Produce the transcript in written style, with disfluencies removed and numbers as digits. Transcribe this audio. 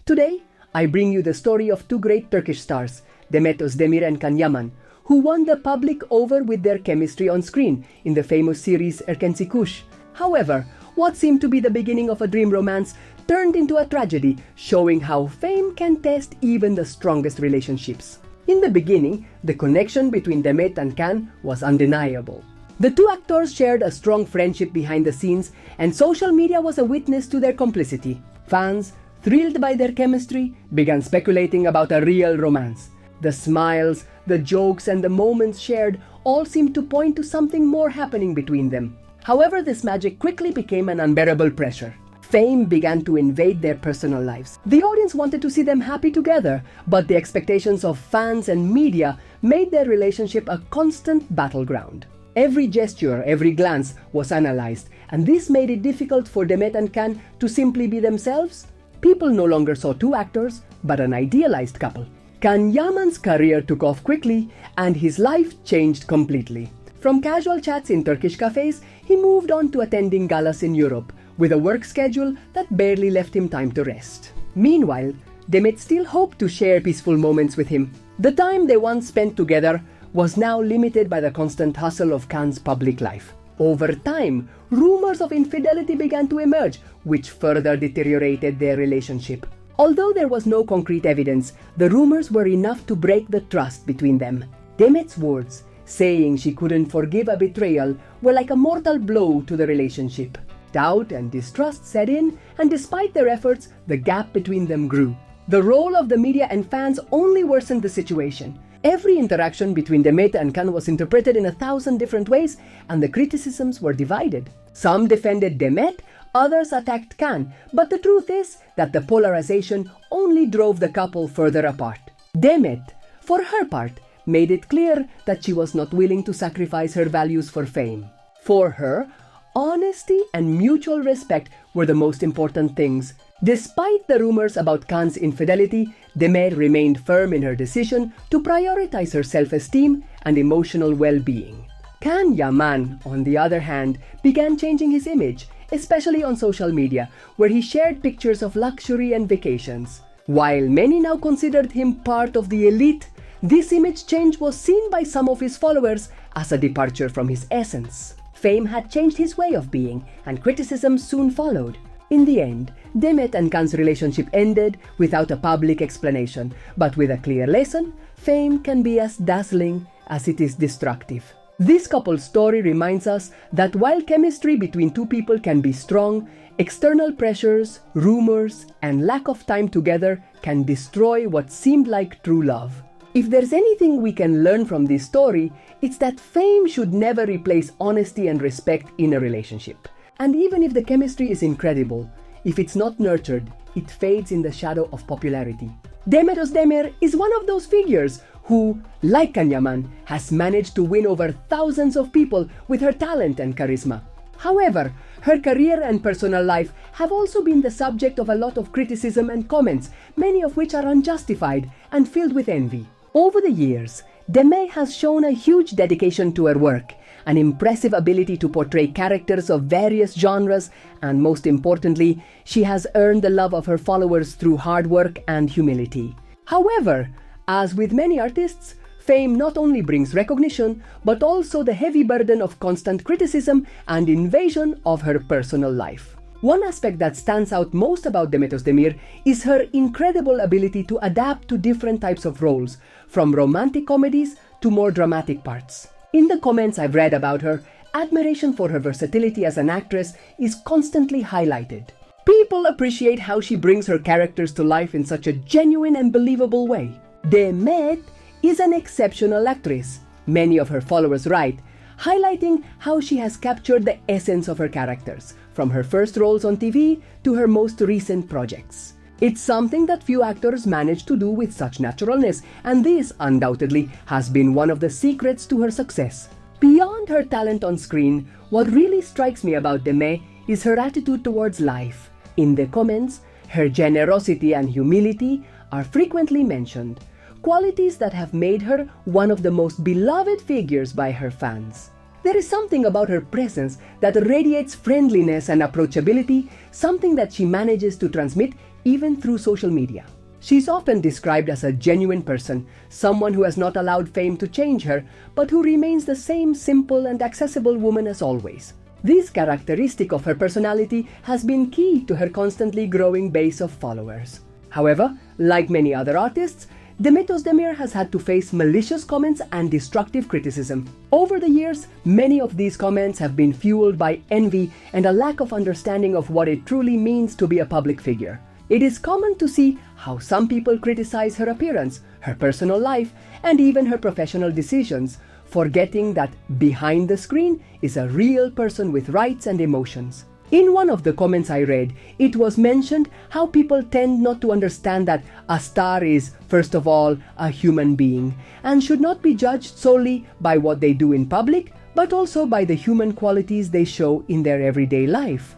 Today, I bring you the story of two great Turkish stars, Demet Özdemir and Can Yaman, who won the public over with their chemistry on screen in the famous series TURKIsh. However, what seemed to be the beginning of a dream romance turned into a tragedy, showing how fame can test even the strongest relationships. In the beginning, the connection between Demet and Can was undeniable. The two actors shared a strong friendship behind the scenes, and social media was a witness to their complicity. Fans, thrilled by their chemistry, began speculating about a real romance. The smiles, the jokes, and the moments shared all seemed to point to something more happening between them. However, this magic quickly became an unbearable pressure. Fame began to invade their personal lives. The audience wanted to see them happy together, but the expectations of fans and media made their relationship a constant battleground. Every gesture, every glance was analyzed, and this made it difficult for Demet and Can to simply be themselves. People no longer saw two actors, but an idealized couple. Can Yaman's career took off quickly, and his life changed completely. From casual chats in Turkish cafes, he moved on to attending galas in Europe, with a work schedule that barely left him time to rest. Meanwhile, Demet still hoped to share peaceful moments with him. The time they once spent together was now limited by the constant hustle of Can's public life. Over time, rumors of infidelity began to emerge, which further deteriorated their relationship. Although there was no concrete evidence, the rumors were enough to break the trust between them. Demet's words, saying she couldn't forgive a betrayal, were like a mortal blow to the relationship. Doubt and distrust set in, and despite their efforts, the gap between them grew. The role of the media and fans only worsened the situation. Every interaction between Demet and Can was interpreted in 1,000 different ways, and the criticisms were divided. Some defended Demet, others attacked Can, but the truth is that the polarization only drove the couple further apart. Demet, for her part, made it clear that she was not willing to sacrifice her values for fame. For her, honesty and mutual respect were the most important things. Despite the rumors about Can's infidelity, Demet remained firm in her decision to prioritize her self-esteem and emotional well-being. Can Yaman, on the other hand, began changing his image, especially on social media, where he shared pictures of luxury and vacations. While many now considered him part of the elite, this image change was seen by some of his followers as a departure from his essence. Fame had changed his way of being, and criticism soon followed. In the end, Demet and Can's relationship ended without a public explanation, but with a clear lesson: fame can be as dazzling as it is destructive. This couple's story reminds us that while chemistry between two people can be strong, external pressures, rumors, and lack of time together can destroy what seemed like true love. If there's anything we can learn from this story, it's that fame should never replace honesty and respect in a relationship. And even if the chemistry is incredible, if it's not nurtured, it fades in the shadow of popularity. Demet Özdemir is one of those figures who, like Can Yaman, has managed to win over thousands of people with her talent and charisma. However, her career and personal life have also been the subject of a lot of criticism and comments, many of which are unjustified and filled with envy. Over the years, Demet has shown a huge dedication to her work, an impressive ability to portray characters of various genres, and most importantly, she has earned the love of her followers through hard work and humility. However, as with many artists, fame not only brings recognition, but also the heavy burden of constant criticism and invasion of her personal life. One aspect that stands out most about Demet Özdemir is her incredible ability to adapt to different types of roles, from romantic comedies to more dramatic parts. In the comments I've read about her, admiration for her versatility as an actress is constantly highlighted. People appreciate how she brings her characters to life in such a genuine and believable way. Demet is an exceptional actress, many of her followers write, highlighting how she has captured the essence of her characters, from her first roles on TV to her most recent projects. It's something that few actors manage to do with such naturalness, and this undoubtedly has been one of the secrets to her success. Beyond her talent on screen, what really strikes me about Demet is her attitude towards life. In the comments, her generosity and humility are frequently mentioned, qualities that have made her one of the most beloved figures by her fans. There is something about her presence that radiates friendliness and approachability, something that she manages to transmit even through social media. She's often described as a genuine person, someone who has not allowed fame to change her, but who remains the same simple and accessible woman as always. This characteristic of her personality has been key to her constantly growing base of followers. However, like many other artists, Demet Özdemir has had to face malicious comments and destructive criticism. Over the years, many of these comments have been fueled by envy and a lack of understanding of what it truly means to be a public figure. It is common to see how some people criticize her appearance, her personal life, and even her professional decisions, forgetting that behind the screen is a real person with rights and emotions. In one of the comments I read, it was mentioned how people tend not to understand that a star is, first of all, a human being and should not be judged solely by what they do in public, but also by the human qualities they show in their everyday life.